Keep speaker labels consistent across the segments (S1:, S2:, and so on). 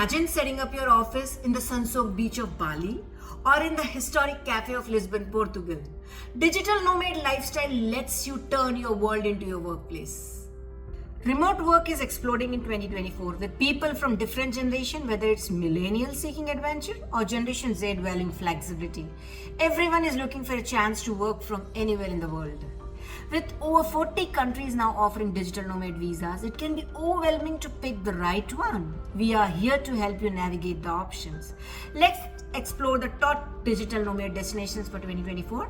S1: Imagine setting up your office in the sun-soaked beach of Bali or in the historic cafe of Lisbon, Portugal. Digital nomad lifestyle lets you turn your world into your workplace. Remote work is exploding in 2024 with people from different generations, whether it's millennials seeking adventure or Generation Z valuing flexibility. Everyone is looking for a chance to work from anywhere in the world. With over 40 countries now offering digital nomad visas, it can be overwhelming to pick the right one. We are here to help you navigate the options. Let's explore the top digital nomad destinations for 2024.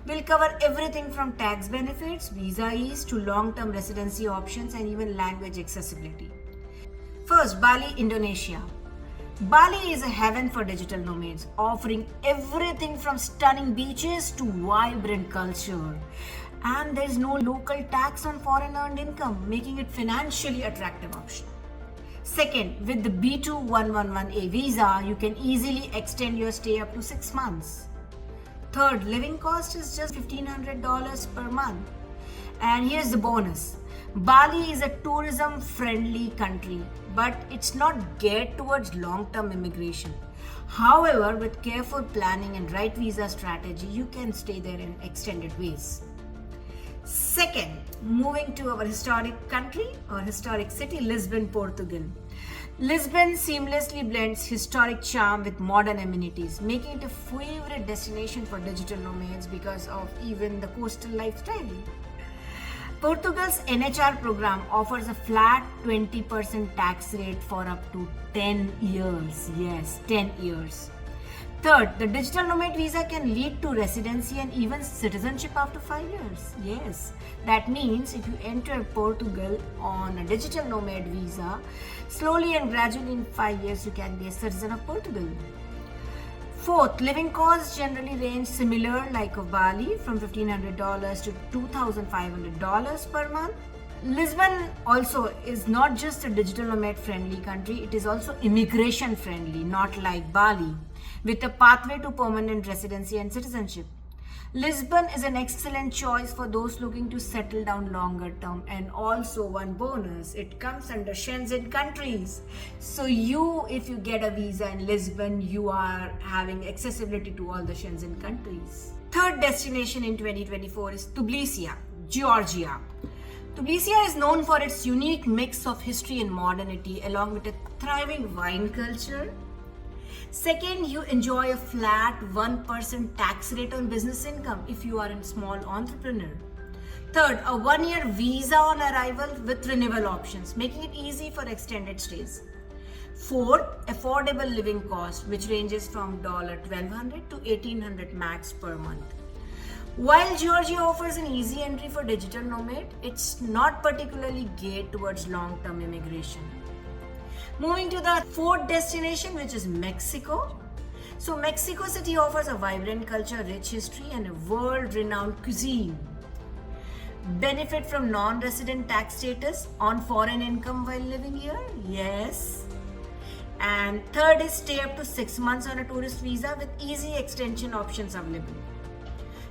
S1: We'll cover everything from tax benefits, visa ease to long-term residency options and even language accessibility. First, Bali, Indonesia. Bali is a heaven for digital nomads, offering everything from stunning beaches to vibrant culture. And there's no local tax on foreign earned income, making it financially attractive option. Second, with the B2111A visa, you can easily extend your stay up to 6 months. Third, living cost is just $1,500 per month. And here's the bonus. Bali is a tourism-friendly country, but it's not geared towards long-term immigration. However, with careful planning and right visa strategy, you can stay there in extended ways. Second, moving to our historic country or historic city, Lisbon, Portugal. Lisbon seamlessly blends historic charm with modern amenities, making it a favorite destination for digital nomads because of even the coastal lifestyle. Portugal's NHR program offers a flat 20% tax rate for up to 10 years. Yes, 10 years. Third, the digital nomad visa can lead to residency and even citizenship after 5 years. Yes, that means if you enter Portugal on a digital nomad visa, slowly and gradually in 5 years you can be a citizen of Portugal. Fourth, living costs generally range similar like of Bali from $1,500 to $2,500 per month. Lisbon also is not just a digital nomad friendly country, it is also immigration friendly, not like Bali, with a pathway to permanent residency and citizenship. Lisbon is an excellent choice for those looking to settle down longer term, and also one bonus, it comes under Schengen countries. So if you get a visa in Lisbon, you are having accessibility to all the Schengen countries. Third destination in 2024 is Tbilisi, Georgia. Tbilisi is known for its unique mix of history and modernity along with a thriving wine culture. Second, you enjoy a flat 1% tax rate on business income if you are a small entrepreneur. Third, a 1-year visa on arrival with renewal options, making it easy for extended stays. Fourth, affordable living cost, which ranges from $1,200 to $1,800 max per month. While Georgia offers an easy entry for digital nomad, it's not particularly geared towards long-term immigration. Moving to the fourth destination, which is Mexico. So Mexico City offers a vibrant culture, rich history, and a world-renowned cuisine. Benefit from non-resident tax status on foreign income while living here? Yes. And third is stay up to 6 months on a tourist visa with easy extension options available.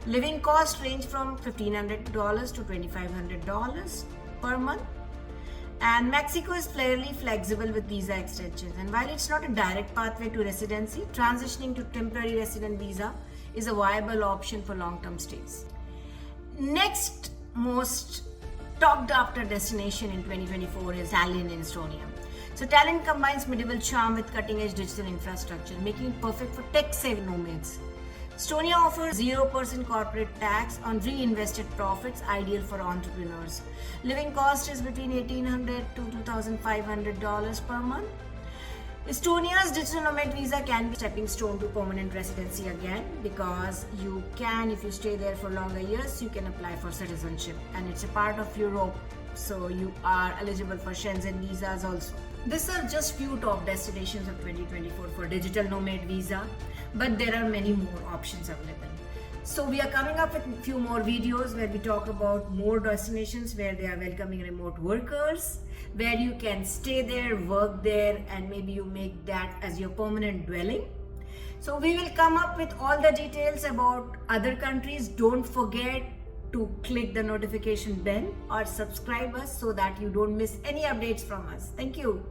S1: Living costs range from $1,500 to $2,500 per month. And Mexico is fairly flexible with visa extensions. And while it's not a direct pathway to residency, transitioning to temporary resident visa is a viable option for long-term stays. Next most talked after destination in 2024 is Tallinn in Estonia. So Tallinn combines medieval charm with cutting-edge digital infrastructure, making it perfect for tech-savvy nomads. Estonia offers 0% corporate tax on reinvested profits, ideal for entrepreneurs. Living cost is between $1,800 to $2,500 per month. Estonia's digital nomad visa can be a stepping stone to permanent residency again, because you can, if you stay there for longer years, you can apply for citizenship, and it's a part of Europe, so you are eligible for Schengen visas also. These are just few top destinations of 2024 for digital nomad visa, but there are many more options available. So we are coming up with a few more videos where we talk about more destinations where they are welcoming remote workers, where you can stay there, work there, and maybe you make that as your permanent dwelling. So we will come up with all the details about other countries. Don't forget to click the notification bell or subscribe us so that you don't miss any updates from us. Thank you.